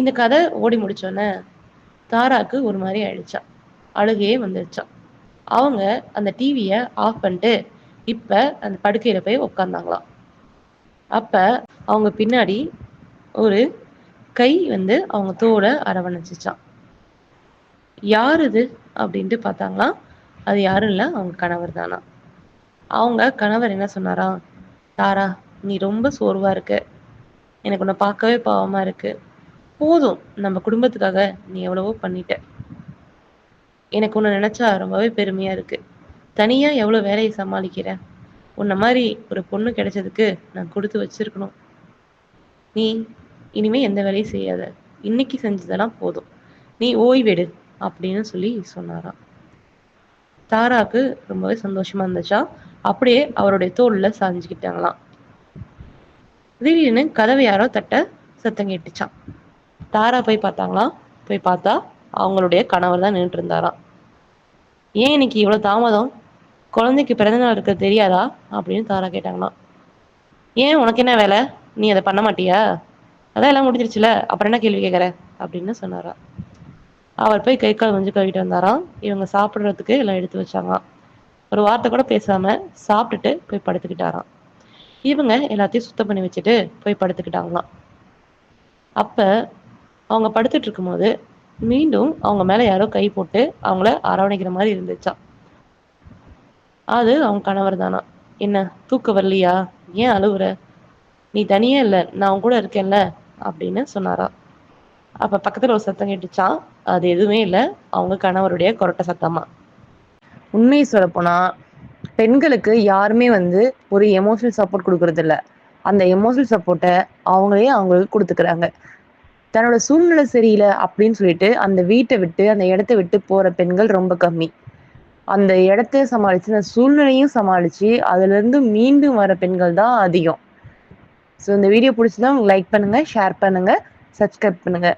இந்த கதை ஓடி முடிச்சோன்னே தாராக்கு ஒரு மாதிரி ஆயிடுச்சான். அழுகையே வந்துடுச்சான். அவங்க அந்த டிவியை ஆஃப் பண்ணிட்டு இப்ப அந்த படுக்கையில போய் உக்காந்தாங்களாம். அப்ப அவங்க பின்னாடி ஒரு கை வந்து அவங்க தோட அரவணைச்சிச்சான். யார் இது அப்படின்ட்டு பார்த்தாங்களாம். அது யாரும் இல்லை, அவங்க கணவர் தானா. அவங்க கணவர் என்ன சொன்னாராம், தாரா நீ ரொம்ப சோர்வா இருக்க, எனக்கு உன்னை பார்க்கவே பாவமா இருக்கு, போதும் நம்ம குடும்பத்துக்காக நீ எவ்வளவோ பண்ணிட்ட, எனக்கு உன்னை நினைச்சா ரொம்பவே பெருமையா இருக்கு, தனியா எவ்வளவு வேலையை சமாளிக்கிற, உன்ன மாதிரி ஒரு பொண்ணு கிடைச்சதுக்கு நான் கொடுத்து வச்சிருக்கணும், நீ இனிமே எந்த வேலையும் செய்யாத, இன்னைக்கு செஞ்சதெல்லாம் போதும், நீ ஓய்வெடு அப்படின்னு சொல்லி சொன்னாராம். தாராக்கு ரொம்பவே சந்தோஷமா இருந்துச்சா. அப்படியே அவருடைய தோல்ல சாஞ்சுக்கிட்டாங்களாம். திடீர்னு கதவை யாரோ தட்ட சத்தம் கேட்டுச்சான். தாரா போய் பார்த்தாங்களாம். போய் பார்த்தா அவங்களுடைய கணவர் தான் நின்றுட்டு இருந்தாராம். ஏன் இன்னைக்கு இவ்வளவு தாமதம், குழந்தைக்கு பிறந்த நாள் இருக்க தெரியாதா அப்படின்னு தாரா கேட்டாங்களாம். ஏன் உனக்கு என்ன வேலை, நீ அதை பண்ண மாட்டியா, அதான் எல்லாம் முடிஞ்சிருச்சுல, அப்புறம் என்ன கேள்வி கேட்கற அப்படின்னு சொன்னாரா. அவர் போய் கை கால் கொஞ்சம் கழுவிட்டு வந்தாராம். இவங்க சாப்பிட்றதுக்கு எல்லாம் எடுத்து வச்சாங்களாம். ஒரு வார்த்தை கூட பேசாம சாப்பிட்டுட்டு போய் படுத்துக்கிட்டாராம். இவங்க எல்லாத்தையும் சுத்தம் பண்ணி வச்சுட்டு போய் படுத்துக்கிட்டாங்களாம். அப்ப அவங்க படுத்துட்டு இருக்கும்போது மீண்டும் அவங்க மேல யாரோ கை போட்டு அவங்கள அரவணைக்கிற மாதிரி இருந்துச்சாம். அது அவங்க கணவர் தானா. என்ன தூக்க வரலையா, ஏன் அழுவுற, நீ தனியே இல்ல, நான் அவங்க கூட இருக்கேன்ல அப்படின்னு சொன்னாரா. அப்ப பக்கத்துல ஒரு சத்தம் கேட்டுச்சான். அது எதுவுமே இல்ல, அவங்க கணவருடைய கொரட்டை சத்தமா. உண்மையை சொல்ல போனா பெண்களுக்கு யாருமே வந்து ஒரு எமோஷனல் சப்போர்ட் கொடுக்கறது இல்ல. அந்த எமோஷனல் சப்போர்ட்டை அவங்களே அவங்களுக்கு கொடுத்துக்கிறாங்க. தன்னோட சூழ்நிலை சரியில்லை அப்படின்னு சொல்லிட்டு அந்த வீட்டை விட்டு அந்த இடத்த விட்டு போற பெண்கள் ரொம்ப கம்மி. அந்த இடத்த சமாளிச்சு அந்த சூழ்நிலையும் சமாளிச்சு அதுல இருந்து மீண்டும் வர பெண்கள் தான் அதிகம். ஸோ இந்த வீடியோ பிடிச்சதா லைக் பண்ணுங்க, ஷேர் பண்ணுங்க, சப்ஸ்கிரைப் பண்ணுங்க.